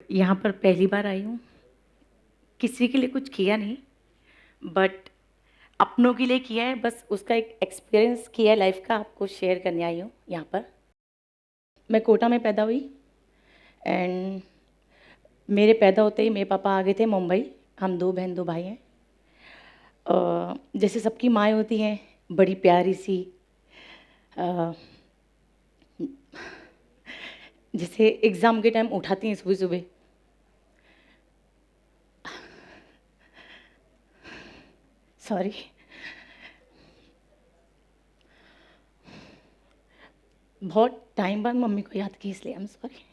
यहाँ पर पहली बार आई हूँ। किसी के लिए कुछ किया नहीं, बट अपनों के लिए किया है। बस उसका एक एक्सपीरियंस किया है लाइफ का, आपको शेयर करने आई हूँ यहाँ पर। मैं कोटा में पैदा हुई एंड मेरे पैदा होते ही मेरे पापा आ गए थे मुंबई। हम 2 बहन 2 भाई हैं। जैसे सबकी माएँ होती हैं, बड़ी प्यारी सी, अ, जैसे एग्ज़ाम के टाइम उठाती हैं सुबह-सुबह। सॉरी। बहुत टाइम बाद मम्मी को याद की, इसलिए आई एम सॉरी।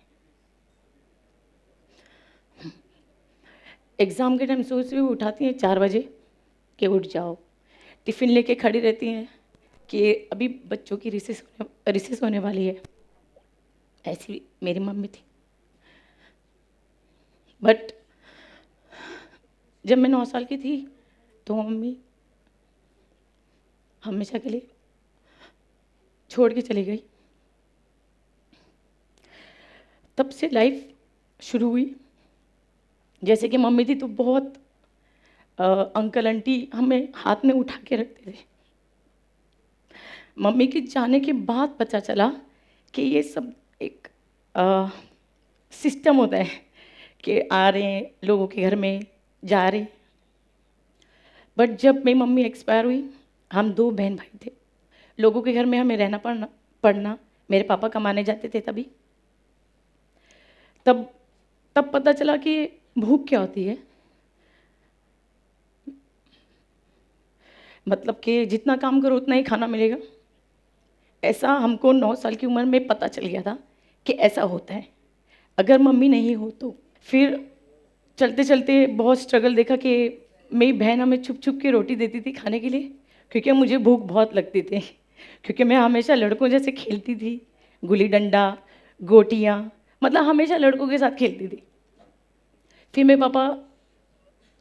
एग्ज़ाम के टाइम सुबह-सुबह उठाती हैं 4 बजे कि उठ जाओ। टिफ़िन लेके खड़ी रहती हैं कि अभी बच्चों की रिसेस होने वाली है। ऐसी मेरी मम्मी थी। बट जब मैं 9 साल की थी तो मम्मी हमेशा के लिए छोड़ के चली गई। तब से लाइफ शुरू हुई। जैसे कि मम्मी थी तो बहुत अंकल आंटी हमें हाथ में उठा के रखते थे। मम्मी के जाने के बाद पता चला कि ये सब एक सिस्टम होता है कि आ रहे हैं लोगों के घर में, जा रहे। बट जब मेरी मम्मी एक्सपायर हुई, हम 2 बहन भाई थे। लोगों के घर में हमें रहना पड़ना। मेरे पापा कमाने जाते थे तभी। तब तब पता चला कि भूख क्या होती है। मतलब कि जितना काम करो उतना ही खाना मिलेगा। ऐसा हमको 9 साल की उम्र में पता चल गया था कि ऐसा होता है अगर मम्मी नहीं हो तो। फिर चलते-चलते बहुत स्ट्रगल देखा कि मेरी बहन हमें छुप-छुप के रोटी देती थी खाने के लिए, क्योंकि मुझे भूख बहुत लगती थी। क्योंकि मैं हमेशा लड़कों जैसे खेलती थी, गुल्ली डंडा, गोटियाँ, मतलब हमेशा लड़कों के साथ खेलती थी। फिर मेरे पापा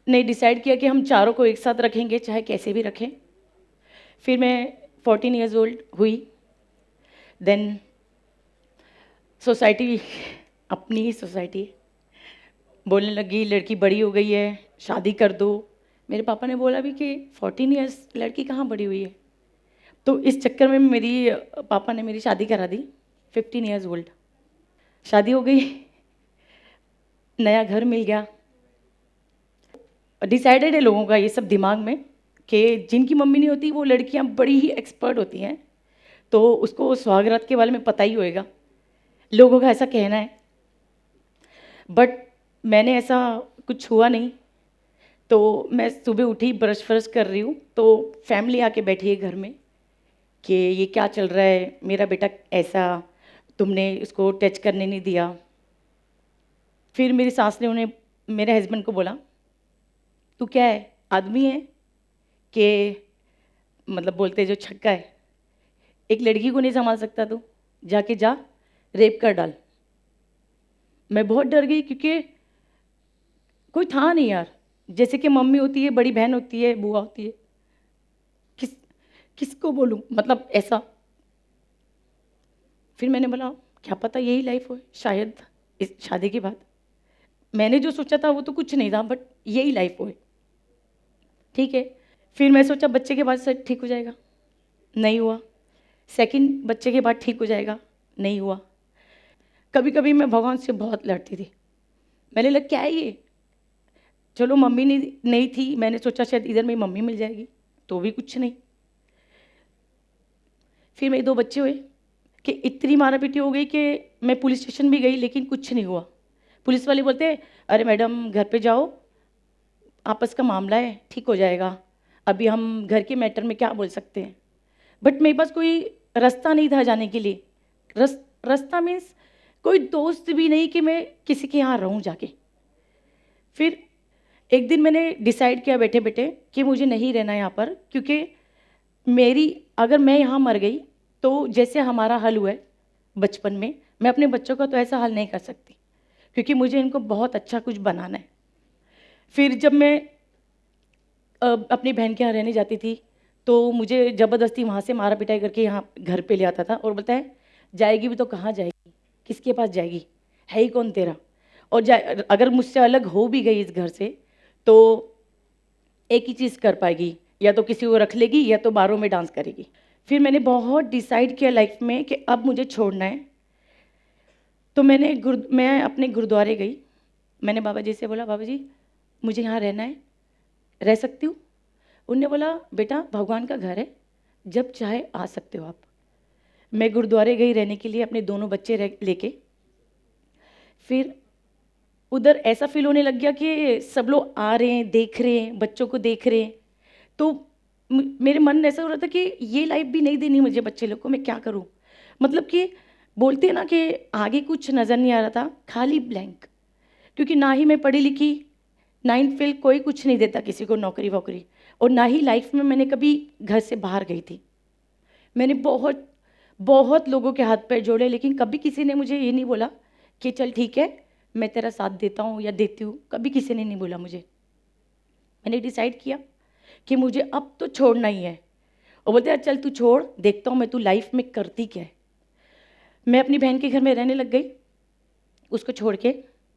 ने डिसाइड किया कि हम चारों को एक साथ रखेंगे, चाहे कैसे भी रखें। फिर मैं 14 इयर्स ओल्ड हुई। देन सोसाइटी, अपनी ही सोसाइटी बोलने लगी लड़की बड़ी हो गई है, शादी कर दो। मेरे पापा ने बोला भी कि 14 इयर्स लड़की कहाँ बड़ी हुई है। तो इस चक्कर में मेरी पापा ने मेरी शादी करा दी। 15 इयर्स ओल्ड शादी हो गई, नया घर मिल गया। डिसाइडेड है लोगों का ये सब दिमाग में कि जिनकी मम्मी नहीं होती वो लड़कियां बड़ी ही एक्सपर्ट होती हैं, तो उसको सुहागरात के बारे में पता ही होएगा, लोगों का ऐसा कहना है। बट मैंने ऐसा कुछ हुआ नहीं। तो मैं सुबह उठी, ब्रश फ्रश कर रही हूँ तो फैमिली आके बैठी है घर में कि ये क्या चल रहा है, मेरा बेटा ऐसा, तुमने इसको टच करने नहीं दिया। फिर मेरी सास ने उन्हें, मेरे हस्बैंड को बोला, तू क्या है, आदमी है कि, मतलब बोलते जो छक्का है, एक लड़की को नहीं संभाल सकता तू, जाके जा रेप कर डाल। मैं बहुत डर गई क्योंकि कोई था नहीं यार। जैसे कि मम्मी होती है, बड़ी बहन होती है, बुआ होती है, किस किसको बोलूँ, मतलब ऐसा। फिर मैंने बोला क्या पता यही लाइफ हो शायद, इस शादी के बाद। मैंने जो सोचा था वो तो कुछ नहीं था, बट यही लाइफ हो। ठीक है। फिर मैं सोचा बच्चे के बाद से ठीक हो जाएगा, नहीं हुआ। सेकंड बच्चे के बाद ठीक हो जाएगा, नहीं हुआ। कभी कभी मैं भगवान से बहुत लड़ती थी। मैंने लग क्या है ये, चलो मम्मी नहीं थी, मैंने सोचा शायद इधर मेरी मम्मी मिल जाएगी, तो भी कुछ नहीं। फिर मेरे 2 बच्चे हुए कि इतनी मारा पीटी हो गई कि मैं पुलिस स्टेशन भी गई लेकिन कुछ नहीं हुआ। पुलिस वाले बोलते हैं अरे मैडम घर पे जाओ, आपस का मामला है, ठीक हो जाएगा, अभी हम घर के मैटर में क्या बोल सकते हैं। बट मेरे पास कोई रास्ता नहीं था जाने के लिए। रास्ता मीन्स कोई दोस्त भी नहीं कि मैं किसी के यहाँ रहूँ जाके। फिर एक दिन मैंने डिसाइड किया बैठे बैठे कि मुझे नहीं रहना यहाँ पर, क्योंकि मेरी, अगर मैं यहाँ मर गई तो जैसे हमारा हल हुआ है बचपन में, मैं अपने बच्चों का तो ऐसा हल नहीं कर सकती, क्योंकि मुझे इनको बहुत अच्छा कुछ बनाना है। फिर जब मैं अपनी बहन के यहाँ रहने जाती थी तो मुझे ज़बरदस्ती वहाँ से मारा पिटाई करके यहाँ घर पे ले आता था और बोलता है जाएगी भी तो कहाँ जाएगी, किसके पास जाएगी, है ही कौन तेरा। और अगर मुझसे अलग हो भी गई इस घर से तो एक ही चीज़ कर पाएगी, या तो किसी को रख लेगी या तो बारों में डांस करेगी। फिर मैंने बहुत डिसाइड किया लाइफ में कि अब मुझे छोड़ना है। तो मैं अपने गुरुद्वारे गई। मैंने बाबा जी से बोला, बाबा जी मुझे यहाँ रहना है, रह सकती हूँ? उनने बोला, बेटा भगवान का घर है, जब चाहे आ सकते हो आप। मैं गुरुद्वारे गई रहने के लिए अपने दोनों बच्चे लेके। फिर उधर ऐसा फील होने लग गया कि सब लोग आ रहे हैं, देख रहे हैं, बच्चों को देख रहे हैं। तो मेरे मन में ऐसा हो रहा था कि ये लाइफ भी नहीं देनी मुझे बच्चे लोग को, मैं क्या करूं? मतलब कि बोलते हैं ना कि आगे कुछ नज़र नहीं आ रहा था, खाली ब्लैंक। क्योंकि ना ही मैं पढ़ी लिखी, 9th फेल, कोई कुछ नहीं देता किसी को नौकरी वोकरी, और ना ही लाइफ में मैंने कभी घर से बाहर गई थी। मैंने बहुत बहुत लोगों के हाथ पैर जोड़े, लेकिन कभी किसी ने मुझे ये नहीं बोला कि चल ठीक है मैं तेरा साथ देता हूँ या देती हूँ। कभी किसी ने नहीं बोला मुझे। मैंने डिसाइड किया कि मुझे अब तो छोड़ना ही है। और बोलते यार चल तू छोड़, देखता हूँ मैं तू लाइफ में करती क्या है। मैं अपनी बहन के घर में रहने लग गई, उसको छोड़ के,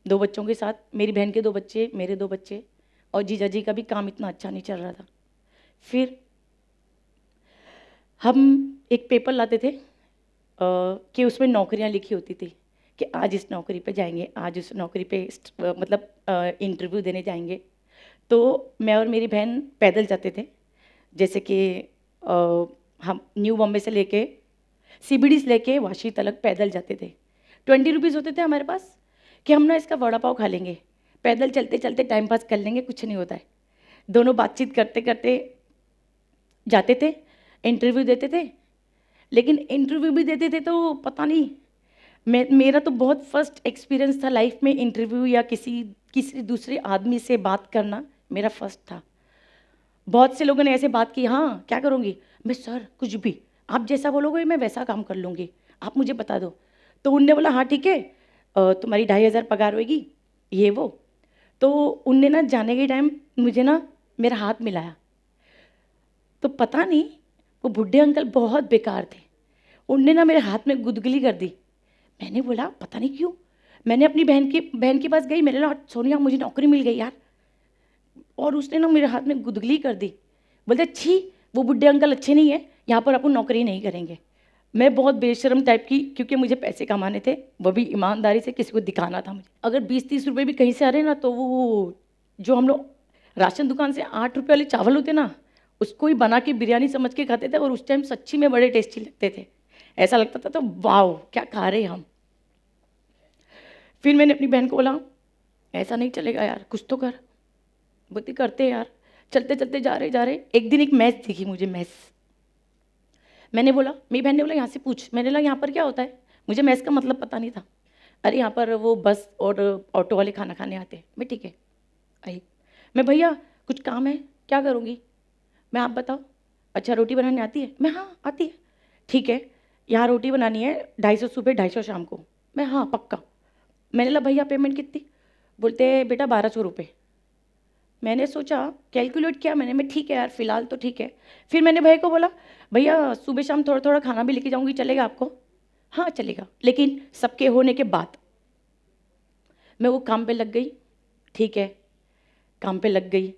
2 बच्चों के साथ। मेरी बहन के 2 बच्चे, मेरे 2 बच्चे, और जीजा जी का भी काम इतना अच्छा नहीं चल रहा था। फिर हम एक पेपर लाते थे कि उसमें नौकरियां लिखी होती थी कि आज इस नौकरी पे जाएंगे, आज उस नौकरी पे मतलब इंटरव्यू देने जाएंगे। तो मैं और मेरी बहन पैदल जाते थे। जैसे कि हम न्यू बॉम्बे से लेके सीबीडी से लेके वाशी तक पैदल जाते थे। 20 रुपीज़ होते थे हमारे पास कि हम ना इसका वड़ा पाव खा लेंगे, पैदल चलते चलते टाइम पास कर लेंगे, कुछ नहीं होता है। दोनों बातचीत करते करते जाते थे, इंटरव्यू देते थे। लेकिन इंटरव्यू भी देते थे तो पता नहीं, मेरा तो बहुत फर्स्ट एक्सपीरियंस था लाइफ में इंटरव्यू या किसी दूसरे आदमी से बात करना, मेरा फर्स्ट था। बहुत से लोगों ने ऐसे बात की, हाँ क्या करूँगी मैं? सर कुछ भी, आप जैसा बोलोगे मैं वैसा काम कर लूँगी, आप मुझे बता दो। तो उनने बोला हाँ ठीक है, तुम्हारी 2,500 पगार होगी, ये वो। तो उनने ना जाने के टाइम मुझे ना मेरा हाथ मिलाया। तो पता नहीं, वो बुढ़े अंकल बहुत बेकार थे। उनने ना मेरे हाथ में गुदगुली कर दी। मैंने बोला पता नहीं क्यों। मैंने अपनी बहन के पास गई, मैंने बोला सोनिया मुझे नौकरी मिल गई यार। और उसने ना मेरे हाथ में गुदगुली कर दी। बोलते छी वो बुढ़े अंकल अच्छे नहीं है, यहाँ पर अपन नौकरी नहीं करेंगे। मैं बहुत बेशर्म टाइप की, क्योंकि मुझे पैसे कमाने थे, वो भी ईमानदारी से, किसी को दिखाना था मुझे। अगर 20-30 रुपये भी कहीं से आ रहे ना, तो वो जो हम लोग राशन दुकान से 8 रुपये वाले चावल होते ना, उसको ही बना के बिरयानी समझ के खाते थे। और उस टाइम सच्ची में बड़े टेस्टी लगते थे, ऐसा लगता था तो वाह क्या खा रहे हम। फिर मैंने अपनी बहन को बोला ऐसा नहीं चलेगा यार, कुछ तो कर। बोलती करते यार। चलते चलते जा रहे एक दिन एक मैच दिखी मुझे, मैच। मैंने बोला, मेरी बहन ने बोला यहाँ से पूछ। मैंने बोला यहाँ पर क्या होता है? मुझे मैच का मतलब पता नहीं था। अरे यहाँ पर वो बस और ऑटो वाले खाना खाने आते हैं। मैं ठीक है आई। मैं भैया कुछ काम है, क्या करूँगी मैं, आप बताओ। अच्छा रोटी बनाने आती है? मैं हाँ आती है। ठीक है, यहाँ रोटी बनानी है, 250 सुबह 250 शाम को। मैं हाँ पक्का। मैंने बोला भैया पेमेंट कितनी? बोलते बेटा 1200 रुपये। मैंने सोचा, कैलकुलेट किया मैंने, मैं ठीक है यार फ़िलहाल तो ठीक है। फिर मैंने भैया को बोला भैया सुबह शाम थोड़ा थोड़ा खाना भी लेके जाऊँगी, चलेगा आपको? हाँ चलेगा, लेकिन सबके होने के बाद। मैं वो काम पे लग गई। ठीक है, काम पे लग गई।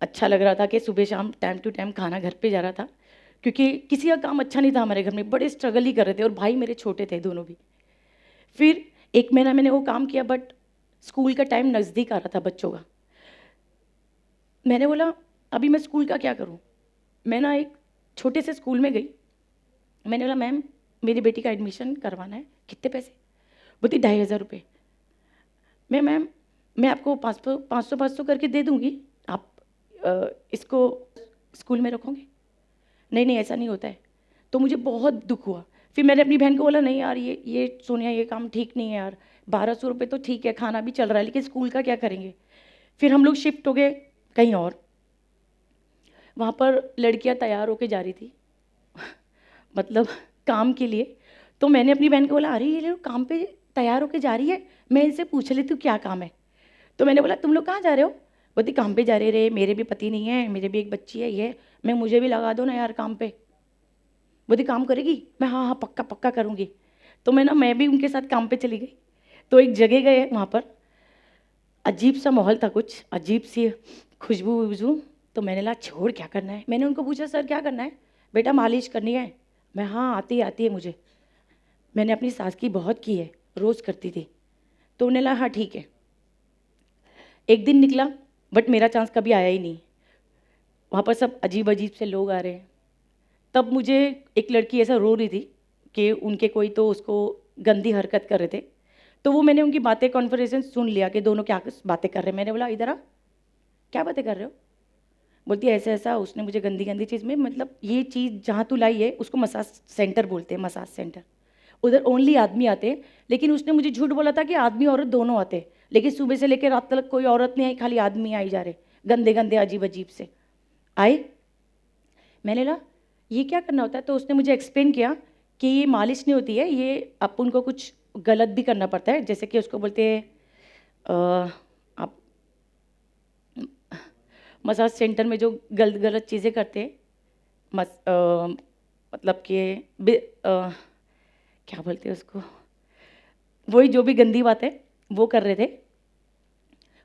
अच्छा लग रहा था कि सुबह शाम टाइम टू टाइम खाना घर पे जा रहा था, क्योंकि किसी का काम अच्छा नहीं था हमारे घर में, बड़े स्ट्रगल ही कर रहे थे, और भाई मेरे छोटे थे दोनों भी। फिर 1 महीना मैंने वो काम किया, बट स्कूल का टाइम नज़दीक आ रहा था बच्चों का। मैंने बोला अभी मैं स्कूल का क्या करूं? मैं ना एक छोटे से स्कूल में गई। मैंने बोला मैम मेरी बेटी का एडमिशन करवाना है, कितने पैसे? बोलती 2,500 रुपये। मैम मैं आपको 500 करके दे दूंगी, आप इसको स्कूल में रखोगे? नहीं नहीं ऐसा नहीं होता है। तो मुझे बहुत दुख हुआ। फिर मैंने अपनी बहन को बोला नहीं यार ये सोनिया ये काम ठीक नहीं है यार, 1,200 रुपये तो ठीक है, खाना भी चल रहा है, लेकिन स्कूल का क्या करेंगे? फिर हम लोग शिफ्ट हो गए कहीं और। वहाँ पर लड़कियाँ तैयार होके जा रही थी मतलब काम के लिए। तो मैंने अपनी बहन को बोला अरे ये लोग काम पे तैयार होके जा रही है, मैं इनसे पूछ लेती हूँ क्या काम है। तो मैंने बोला तुम लोग कहाँ जा रहे हो? बोलती काम पे जा रहे, मेरे भी पति नहीं है, मेरे भी एक बच्ची है, ये मैं मुझे भी लगा दो ना यार काम पे। बोलती काम करेगी? मैं हाँ हाँ पक्का पक्का करूँगी। तो मैं भी उनके साथ काम पे चली गई। तो एक जगह गए वहाँ पर, अजीब सा माहौल था, कुछ अजीब सी खुशबू वुशबू। तो मैंने कहा छोड़, क्या करना है। मैंने उनको पूछा सर क्या करना है। बेटा मालिश करनी है। मैं हाँ आती है मुझे। मैंने अपनी सास की बहुत की है, रोज़ करती थी। तो उन्हें लगा हाँ ठीक है। एक दिन निकला, बट मेरा चांस कभी आया ही नहीं। वहाँ पर सब अजीब अजीब से लोग आ रहे हैं। तब मुझे एक लड़की ऐसा रो रही थी कि उनके कोई तो उसको गंदी हरकत कर रहे थे। तो वो मैंने उनकी बातें, कॉन्वर्सेशन सुन लिया कि दोनों क्या बातें कर रहे हैं। मैंने बोला इधर आ, क्या बातें कर रहे हो। बोलती है ऐसा ऐसा उसने मुझे गंदी गंदी चीज़ में, मतलब ये चीज़ जहाँ तू लाई है उसको मसाज सेंटर बोलते हैं, मसाज सेंटर। उधर ओनली आदमी आते हैं, लेकिन उसने मुझे झूठ बोला था कि आदमी औरत दोनों आते हैं, लेकिन सुबह से लेकर रात तक कोई औरत नहीं आई, खाली आदमी आई जा रहे, गंदे गंदे अजीब अजीब से आए। मैंने कहा ये क्या करना होता है। तो उसने मुझे एक्सप्लेन किया कि ये मालिश नहीं होती है, ये अपन को कुछ गलत भी करना पड़ता है। जैसे कि उसको बोलते हैं आप मसाज सेंटर में जो गलत गलत चीज़ें करते हैं, मतलब कि क्या बोलते हैं उसको, वही जो भी गंदी बात है वो कर रहे थे।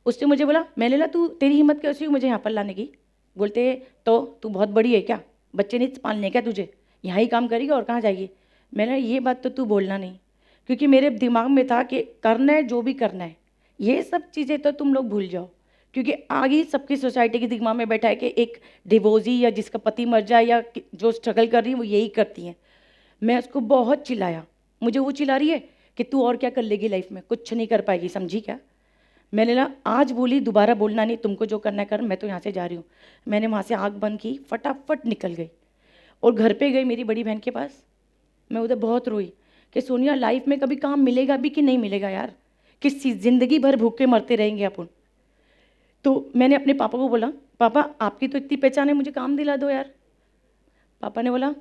उसने मुझे बोला, मैंने बोला तू तेरी हिम्मत कैसी हुई मुझे यहाँ पर लाने की। बोलते तो तू बहुत बड़ी है क्या, बच्चे नहीं पालने क्या तुझे, यहाँ ही काम करेगी और कहाँ जाएगी। मैंने ये बात तो तू बोलना नहीं, क्योंकि मेरे दिमाग में था कि करना है जो भी करना है, ये सब चीज़ें तो तुम लोग भूल जाओ। क्योंकि आगे सबकी सोसाइटी के दिमाग में बैठा है कि एक डिवोर्सी या जिसका पति मर जाए या जो स्ट्रगल कर रही है वो यही करती हैं। मैं उसको बहुत चिल्लाया, मुझे वो चिल्ला रही है कि तू और क्या कर लेगी लाइफ में, कुछ नहीं कर पाएगी, समझी क्या। मैंने ना आज बोली दोबारा बोलना नहीं, तुमको जो करना है कर, मैं तो यहाँ से जा रही हूँ। मैंने वहाँ से आँख बंद की, फटाफट निकल गई और घर पे गई मेरी बड़ी बहन के पास। मैं उधर बहुत रोई कि सोनिया लाइफ में कभी काम मिलेगा भी कि नहीं मिलेगा यार, किस चीज़, ज़िंदगी भर भूखे मरते रहेंगे अपन। तो मैंने अपने पापा को बोला, पापा आपकी तो इतनी पहचान है, मुझे काम दिला दो यार। पापा ने बोला,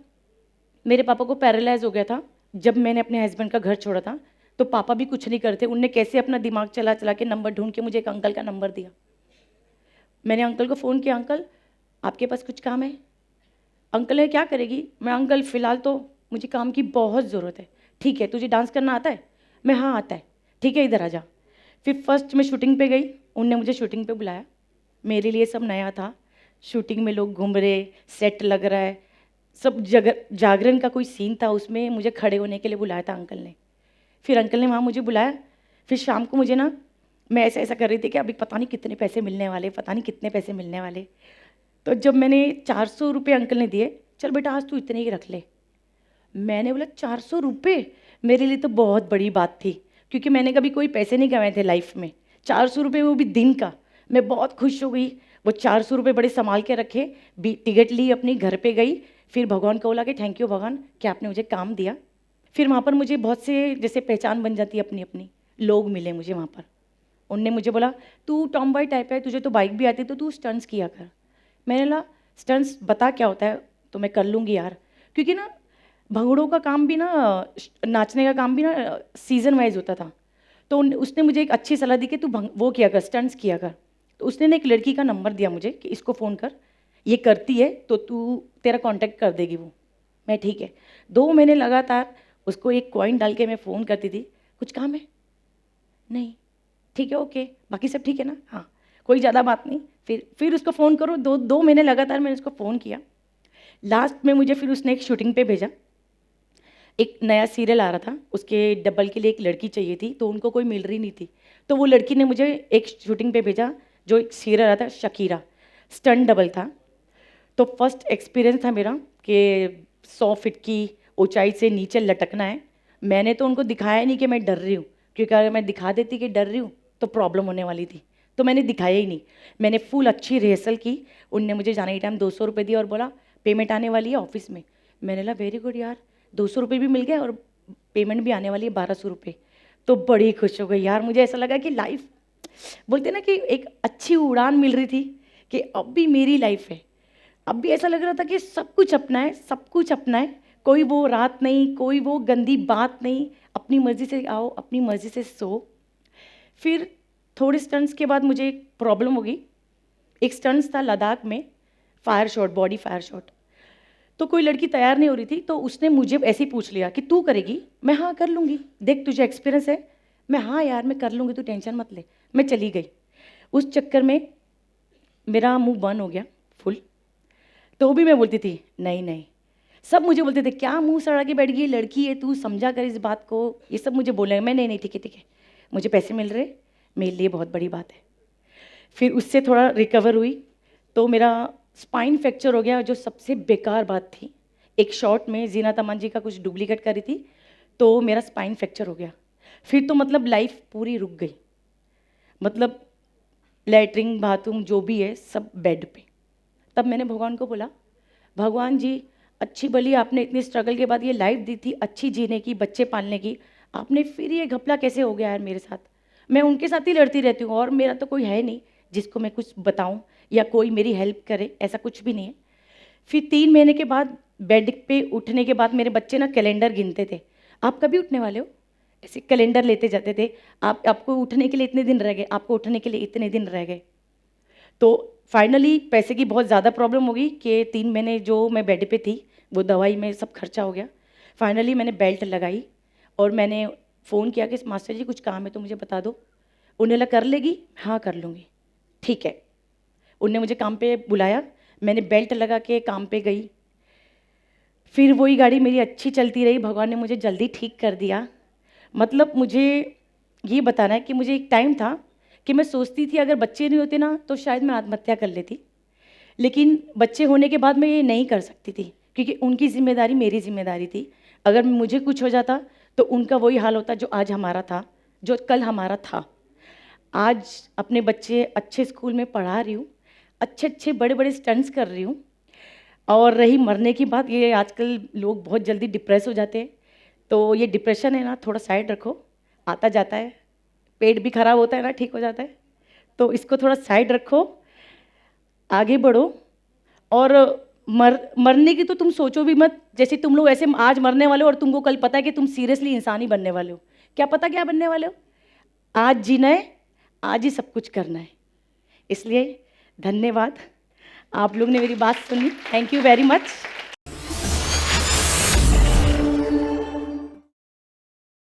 मेरे पापा को पैरालाइज हो गया था जब मैंने अपने हस्बैंड का घर छोड़ा था। तो पापा भी कुछ नहीं करते, उनने कैसे अपना दिमाग चला चला के नंबर ढूंढ के मुझे एक अंकल का नंबर दिया। मैंने अंकल को फ़ोन किया, अंकल आपके पास कुछ काम है। अंकल है क्या करेगी। मैं अंकल फ़िलहाल तो मुझे काम की बहुत ज़रूरत है। ठीक है तुझे डांस करना आता है। मैं हाँ आता है। ठीक है इधर आ जा। फिर फर्स्ट मैं शूटिंग पे गई, उनने मुझे शूटिंग पे बुलाया। मेरे लिए सब नया था, शूटिंग में लोग घूम रहे, सेट लग रहा है, सब जगह जागरण का कोई सीन था, उसमें मुझे खड़े होने के लिए बुलाया था अंकल ने। फिर अंकल ने वहाँ मुझे बुलाया। फिर शाम को मुझे ना, मैं ऐसा ऐसा कर रही थी कि अभी पता नहीं कितने पैसे मिलने वाले, पता नहीं कितने पैसे मिलने वाले। तो जब मैंने 400 रुपये अंकल ने दिए, चल बेटा आज तू इतने ही रख ले। मैंने बोला 400 रुपये, मेरे लिए तो बहुत बड़ी बात थी, क्योंकि मैंने कभी कोई पैसे नहीं कमाए थे लाइफ में। 400 रुपये वो भी दिन का। मैं बहुत खुश हो गई। वो 400 रुपये बड़े संभाल के रखे, टिकट ली, अपनी घर पे गई। फिर भगवान को बोला कि थैंक यू भगवान कि आपने मुझे काम दिया। फिर वहाँ पर मुझे बहुत से जैसे पहचान बन जाती है अपनी अपनी, लोग मिले मुझे वहाँ पर। उनने मुझे बोला तू टॉम बॉय टाइप है, तुझे तो बाइक भी आती, तो तू स्टंट्स किया कर। मैंने बोला स्टंट्स बता क्या होता है। तो मैं कर लूँगी यार, क्योंकि ना भंगड़ों का काम भी ना, नाचने का काम भी ना सीज़न वाइज होता था। तो उसने मुझे एक अच्छी सलाह दी कि तू वो किया कर, स्टंट्स किया कर। तो उसने ना एक लड़की का नंबर दिया मुझे कि इसको फ़ोन कर, ये करती है तो तू तेरा कांटेक्ट कर देगी वो। मैं ठीक है। 2 महीने लगातार उसको एक कॉइन डाल के मैं फ़ोन करती थी, कुछ काम है नहीं, ठीक है ओके, बाकी सब ठीक है ना, हाँ कोई ज़्यादा बात नहीं। फिर उसको फ़ोन करो, 2 महीने लगातार मैंने उसको फ़ोन किया। लास्ट में मुझे फिर उसने एक शूटिंग पे भेजा। एक नया सीरियल आ रहा था, उसके डबल के लिए एक लड़की चाहिए थी, तो उनको कोई मिल रही नहीं थी। तो वो लड़की ने मुझे एक शूटिंग पे भेजा, जो एक सीरियल आ रहा था शकीरा, स्टंट डबल था। तो फर्स्ट एक्सपीरियंस था मेरा कि 100 फीट की ऊंचाई से नीचे लटकना है। मैंने तो उनको दिखाया नहीं कि मैं डर रही हूँ, क्योंकि अगर मैं दिखा देती कि डर रही हूँ तो प्रॉब्लम होने वाली थी। तो मैंने दिखाया ही नहीं। मैंने फुल अच्छी रिहर्सल की। उनने मुझे जाने के टाइम 200 रुपये दिया और बोला पेमेंट आने वाली है ऑफिस में। मैंने बोला वेरी गुड यार, 200 रुपये भी मिल गए और पेमेंट भी आने वाली है 1200 रुपये। तो बड़ी खुश हो गई यार। मुझे ऐसा लगा कि लाइफ, बोलते ना कि एक अच्छी उड़ान मिल रही थी कि अब भी मेरी लाइफ है। अब भी ऐसा लग रहा था कि सब कुछ अपना है, सब कुछ अपना है, कोई वो रात नहीं, कोई वो गंदी बात नहीं, अपनी मर्ज़ी से आओ, अपनी मर्ज़ी से सो। फिर थोड़े स्टंट्स के बाद मुझे एक प्रॉब्लम हो गई। एक स्टंट्स था लद्दाख में, fire shot, body fire shot. तो कोई लड़की तैयार नहीं हो रही थी, तो उसने मुझे ऐसे ही पूछ लिया कि तू करेगी। मैं हाँ कर लूँगी, देख तुझे एक्सपीरियंस है। मैं हाँ यार मैं कर लूँगी, तू टेंशन मत ले। मैं चली गई। उस चक्कर में मेरा मुंह बंद हो गया फुल। तो भी मैं बोलती थी नहीं नहीं, सब मुझे बोलते थे क्या मुंह सड़ा के बैठ गई, लड़की है तू, समझा कर इस बात को, ये सब मुझे बोले। मैं नहीं नहीं ठीक है, मुझे पैसे मिल रहे, मेरे लिए बहुत बड़ी बात है। फिर उससे थोड़ा रिकवर हुई तो मेरा स्पाइन फ्रैक्चर हो गया, जो सबसे बेकार बात थी। एक शॉट में जीनत अमान जी का कुछ डुप्लीकेट करी थी तो मेरा स्पाइन फ्रैक्चर हो गया। फिर तो मतलब लाइफ पूरी रुक गई, मतलब लैट्रिन बाथरूम जो भी है सब बेड पे। तब मैंने भगवान को बोला, भगवान जी अच्छी भली आपने इतनी स्ट्रगल के बाद ये लाइफ दी थी अच्छी जीने की, बच्चे पालने की, आपने फिर ये घपला कैसे हो गया यार मेरे साथ। मैं उनके साथ ही लड़ती रहती हूँ और मेरा तो कोई है नहीं जिसको मैं कुछ बताऊँ या कोई मेरी हेल्प करे, ऐसा कुछ भी नहीं है। फिर 3 महीने के बाद बेड पे उठने के बाद मेरे बच्चे ना कैलेंडर गिनते थे, आप कभी उठने वाले हो, ऐसे कैलेंडर लेते जाते थे, आपको उठने के लिए इतने दिन रह गए, आपको उठने के लिए इतने दिन रह गए। तो फाइनली पैसे की बहुत ज़्यादा प्रॉब्लम हो गई कि 3 महीने जो मैं बेड पे थी वो दवाई में सब खर्चा हो गया। फाइनली मैंने बेल्ट लगाई और मैंने फ़ोन किया कि मास्टर जी कुछ काम है तो मुझे बता दो। उन्हें लगा कर लेगी, हाँ कर लूँगी, ठीक है। उनने मुझे काम पे बुलाया, मैंने बेल्ट लगा के काम पे गई। फिर वही गाड़ी मेरी अच्छी चलती रही, भगवान ने मुझे जल्दी ठीक कर दिया। मतलब मुझे ये बताना है कि मुझे एक टाइम था कि मैं सोचती थी अगर बच्चे नहीं होते ना तो शायद मैं आत्महत्या कर लेती, लेकिन बच्चे होने के बाद मैं ये नहीं कर सकती थी क्योंकि उनकी जिम्मेदारी मेरी जिम्मेदारी थी। अगर मुझे कुछ हो जाता तो उनका वही हाल होता जो आज हमारा था, जो कल हमारा था। आज अपने बच्चे अच्छे स्कूल में पढ़ा रही हूँ, अच्छे अच्छे बड़े बड़े स्टंट्स कर रही हूँ। और रही मरने की बात, ये आजकल लोग बहुत जल्दी डिप्रेस हो जाते हैं, तो ये डिप्रेशन है ना थोड़ा साइड रखो, आता जाता है। पेट भी खराब होता है ना, ठीक हो जाता है, तो इसको थोड़ा साइड रखो, आगे बढ़ो। और मरने की तो तुम सोचो भी मत, जैसे तुम लोग ऐसे आज मरने वाले हो और तुमको कल पता है कि तुम सीरियसली इंसान ही बनने वाले हो, क्या पता क्या बनने वाले हो। आज जीना है, आज ही सब कुछ करना है। इसलिए धन्यवाद, आप लोग ने मेरी बात सुनी, थैंक यू वेरी मच।